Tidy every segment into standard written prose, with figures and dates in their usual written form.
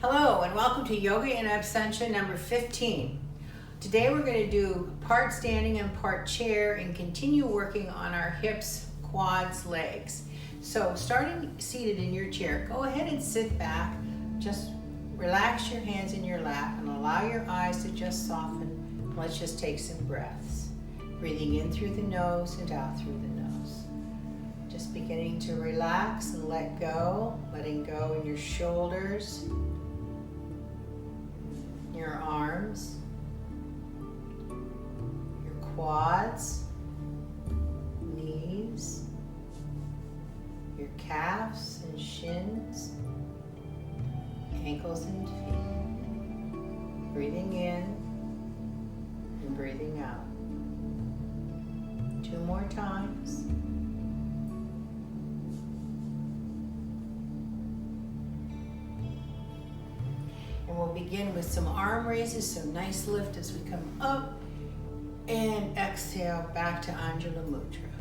Hello and welcome to Yoga in Absentia number 15. Today we're going to do part standing and part chair and continue working on our hips, quads, legs. So starting seated in your chair, go ahead and sit back. Just relax your hands in your lap and allow your eyes to just soften. Let's just take some breaths. Breathing in through the nose and out through the nose. Just beginning to relax and let go, letting go in your shoulders, your arms, your quads, knees, your calves and shins, ankles and feet. Breathing in and breathing out. 2 more times. And we'll begin with some arm raises, so nice lift as we come up and exhale back to Anjula Mudra.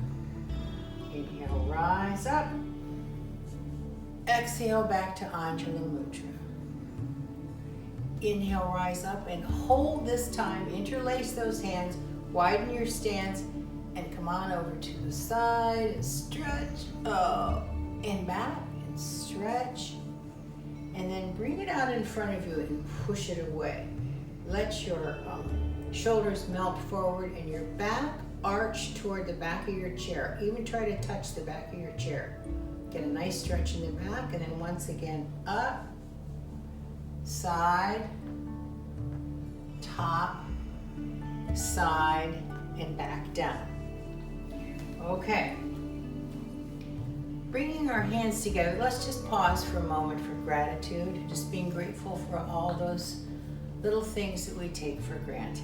Inhale, rise up. Exhale back to Anjula Mudra. Inhale, rise up and hold this time. Interlace those hands, widen your stance, and come on over to the side and stretch up and back and stretch. And then bring it out in front of you and push it away. Let your shoulders melt forward and your back arch toward the back of your chair. Even try to touch the back of your chair. Get a nice stretch in the back, and then once again, up, side, top, side, and back down. Okay. Bringing our hands together, let's just pause for a moment for gratitude, just being grateful for all those little things that we take for granted.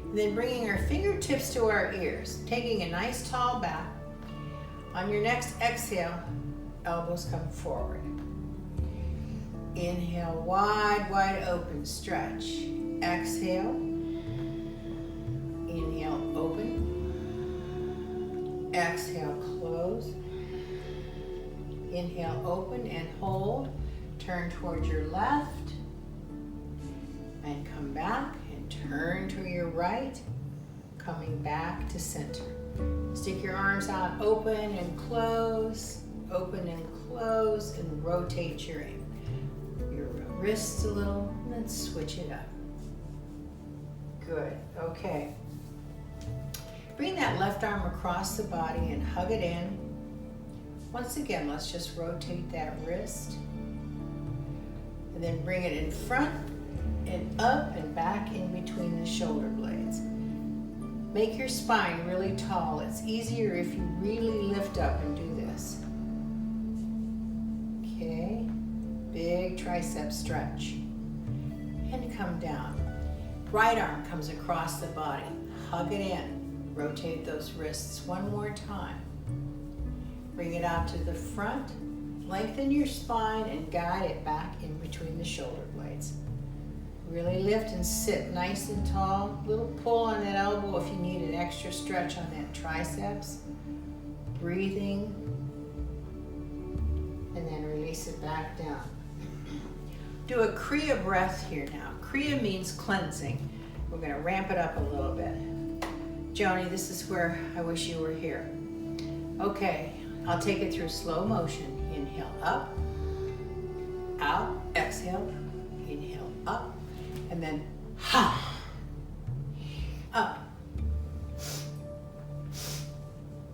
And then bringing our fingertips to our ears, taking a nice tall bow. On your next exhale, elbows come forward. Inhale, wide open, stretch. Exhale. Inhale, open. Exhale, close. Inhale, open and hold. Turn towards your left. And come back and turn to your right. Coming back to center. Stick your arms out, open and close. Open and close, and rotate your wrists a little, and then switch it up. Good, okay. Bring that left arm across the body and hug it in. Once again, let's just rotate that wrist. And then bring it in front and up and back in between the shoulder blades. Make your spine really tall. It's easier if you really lift up and do this. Okay. Big tricep stretch. And come down. Right arm comes across the body. Hug it in. Rotate those wrists one more time. Bring it out to the front. Lengthen your spine and guide it back in between the shoulder blades. Really lift and sit nice and tall. Little pull on that elbow if you need an extra stretch on that triceps. Breathing. And then release it back down. Do a Kriya breath here now. Kriya means cleansing. We're going to ramp it up a little bit. Joni, this is where I wish you were here. Okay, I'll take it through slow motion. Inhale up, out, exhale, inhale up, and then ha, up,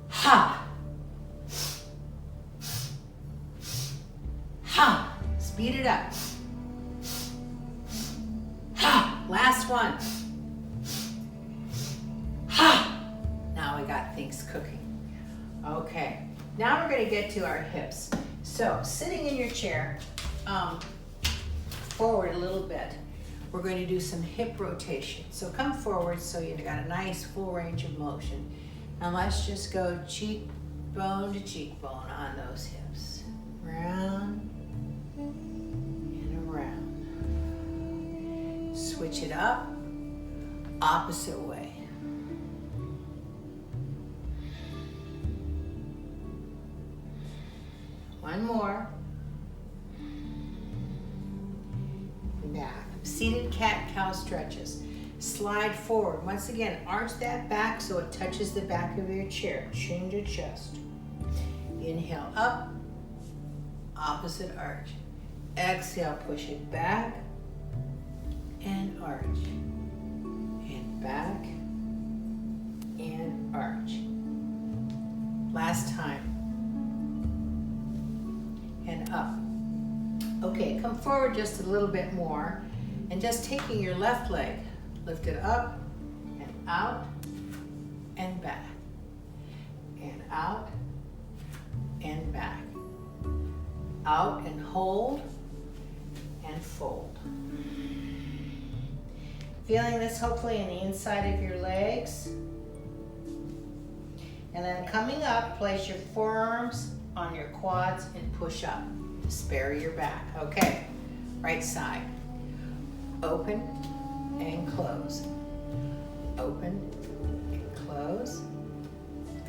ha, ha, speed it up. Last one. Ha! Now we got things cooking. Okay, now we're going to get to our hips. So, sitting in your chair, forward a little bit, we're going to do some hip rotation. So come forward so you've got a nice full range of motion. And let's just go cheekbone to cheekbone on those hips. Round and around. Switch it up, opposite way. One more. Back. Seated cat-cow stretches. Slide forward. Once again, arch that back so it touches the back of your chair. Chin to chest. Inhale up, opposite arch. Exhale, push it back and arch. And back and arch. Last time. And up. Okay, come forward just a little bit more and just taking your left leg, lift it up and out and back. And out and back. Out and hold and fold. Feeling this hopefully in the inside of your legs. And then coming up, place your forearms on your quads and push up to spare your back. Okay, right side. Open and close. Open and close.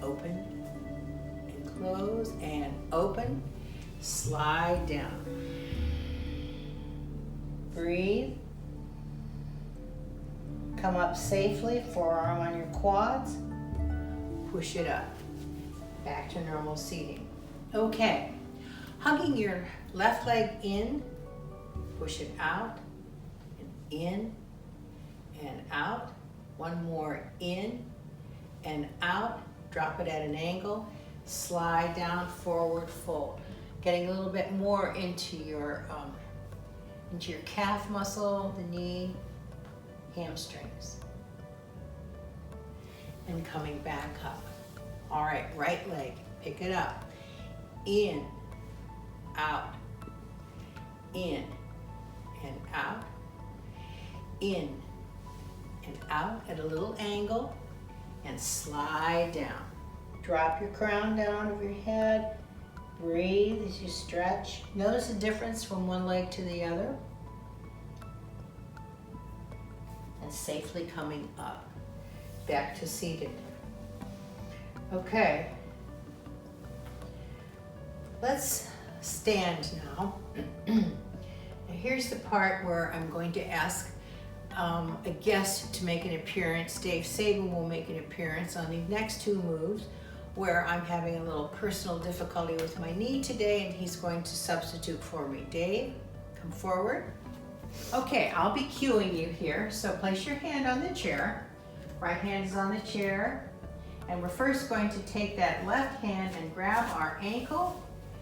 Open and close and open. Slide down. Breathe. Come up safely, forearm on your quads. Push it up. Back to normal seating. Okay. Hugging your left leg in, push it out, and in, and out. One more in, and out. Drop it at an angle. Slide down, forward fold. Getting a little bit more into your calf muscle, the knee, hamstrings. And coming back up. All right, right leg, pick it up. In, out, in, and out, in, and out at a little angle, and slide down. Drop your crown down over your head. Breathe as you stretch. Notice the difference from one leg to the other. And safely coming up. Back to seated. Okay. Let's stand now. Now here's the part where I'm going to ask a guest to make an appearance. Dave Sabin will make an appearance on the next two moves where I'm having a little personal difficulty with my knee today and he's going to substitute for me. Dave, come forward. Okay, I'll be cueing you here. So place your hand on the chair. Right hand is on the chair. And we're first going to take that left hand and grab our ankle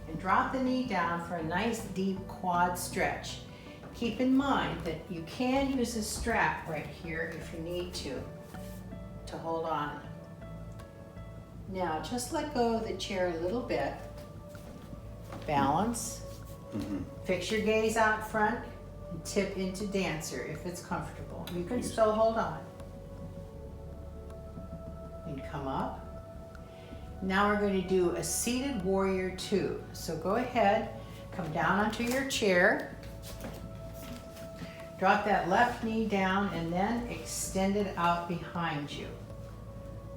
and drop the knee down for a nice deep quad stretch. Keep in mind that you can use a strap right here if you need to hold on. Now just let go of the chair a little bit. Balance. Fix your gaze out front and tip into dancer if it's comfortable. You can still hold on. And come up. Now we're going to do a seated warrior 2. So go ahead, come down onto your chair. Drop that left knee down and then extend it out behind you.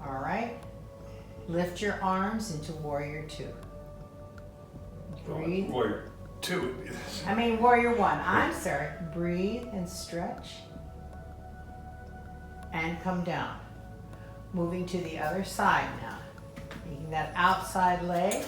All right? Lift your arms into warrior 2. Breathe. Warrior 2. I mean warrior 1. I'm sorry. Breathe and stretch. And come down. Moving to the other side now. Taking that outside leg.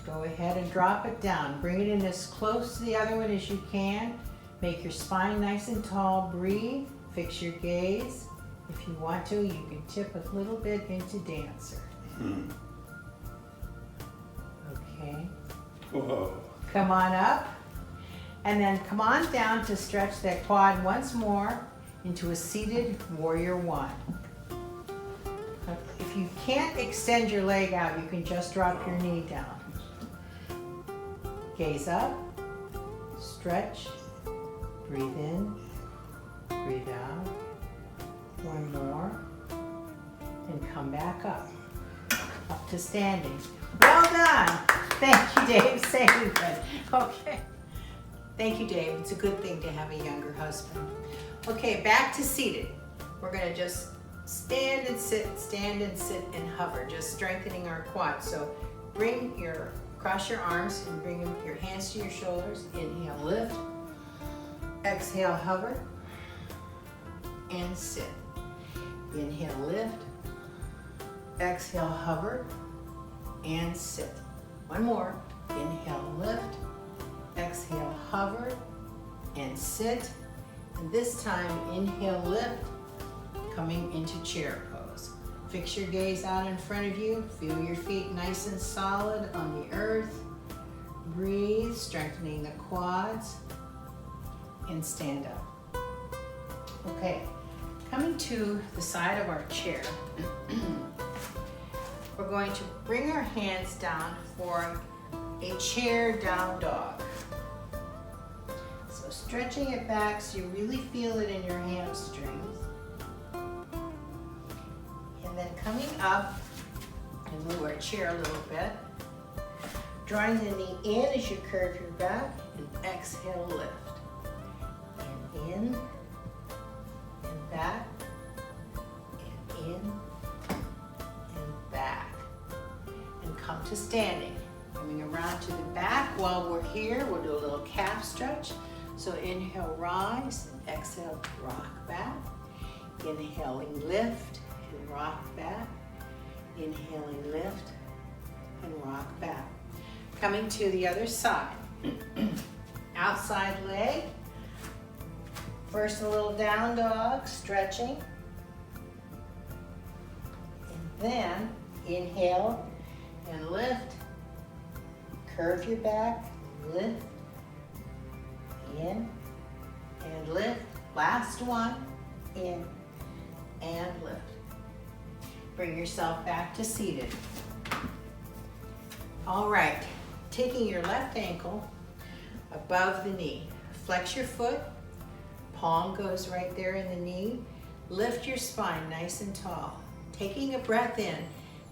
Go ahead and drop it down. Bring it in as close to the other one as you can. Make your spine nice and tall. Breathe. Fix your gaze. If you want to, you can tip a little bit into dancer. Okay. Whoa. Come on up. And then come on down to stretch that quad once more into a seated warrior 1. If you can't extend your leg out, you can just drop your knee down. Gaze up, stretch, breathe in, breathe out. One more, and come back up to standing. Well done. Thank you, Dave. Saying good. Okay. Thank you, Dave. It's a good thing to have a younger husband. Okay, back to seated. We're going to just stand and sit and hover, just strengthening our quads. So bring your cross your arms and bring your hands to your shoulders. Inhale, lift. Exhale, hover. And sit. Inhale, lift. Exhale, hover. And sit. One more. Inhale, lift. Exhale, hover. And sit. And this time, inhale, lift. Coming into chair pose. Fix your gaze out in front of you. Feel your feet nice and solid on the earth. Breathe, strengthening the quads. And stand up. Okay, coming to the side of our chair, we're going to bring our hands down for a chair down dog. So stretching it back so you really feel it in your hamstrings. And then coming up and move our chair a little bit. Drawing the knee in as you curve your back and exhale, lift. And in and back and in and back. And come to standing. Coming around to the back. While we're here, we'll do a little calf stretch. So inhale, rise, and exhale, rock back. Inhaling, lift, and rock back. Inhaling, lift, and rock back. Coming to the other side. Outside leg. First a little down dog, stretching. And then inhale and lift. Curve your back, lift. In and lift. Last one, in and lift. Bring yourself back to seated. All right, taking your left ankle above the knee. Flex your foot, palm goes right there in the knee. Lift your spine nice and tall. Taking a breath in,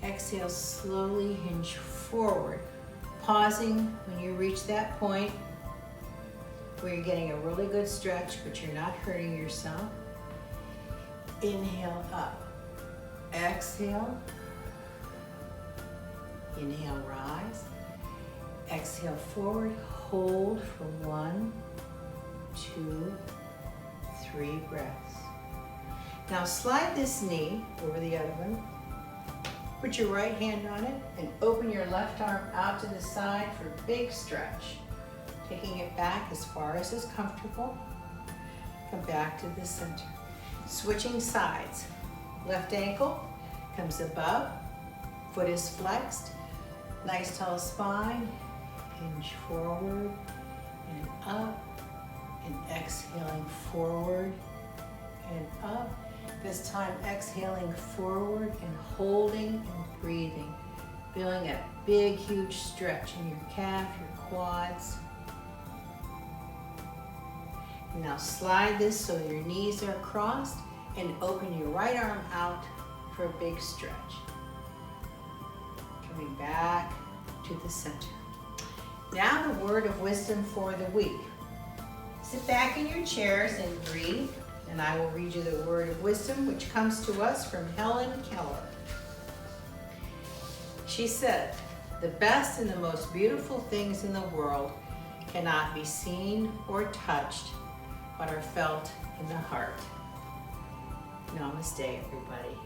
exhale, slowly hinge forward. Pausing when you reach that point where you're getting a really good stretch, but you're not hurting yourself. Inhale up. Exhale. Inhale, rise. Exhale, forward. Hold for 1, 2, 3 breaths. Now slide this knee over the other one. Put your right hand on it and open your left arm out to the side for a big stretch. Taking it back as far as is comfortable. Come back to the center. Switching sides. Left ankle comes above. Foot is flexed. Nice tall spine. Hinge forward and up. And exhaling forward and up. This time exhaling forward and holding and breathing. Feeling a big, huge stretch in your calf, your quads. Now slide this so your knees are crossed and open your right arm out for a big stretch. Coming back to the center. Now the word of wisdom for the week. Sit back in your chairs and breathe, and I will read you the word of wisdom which comes to us from Helen Keller. She said, "The best and the most beautiful things in the world cannot be seen or touched, but are felt in the heart." Namaste, everybody.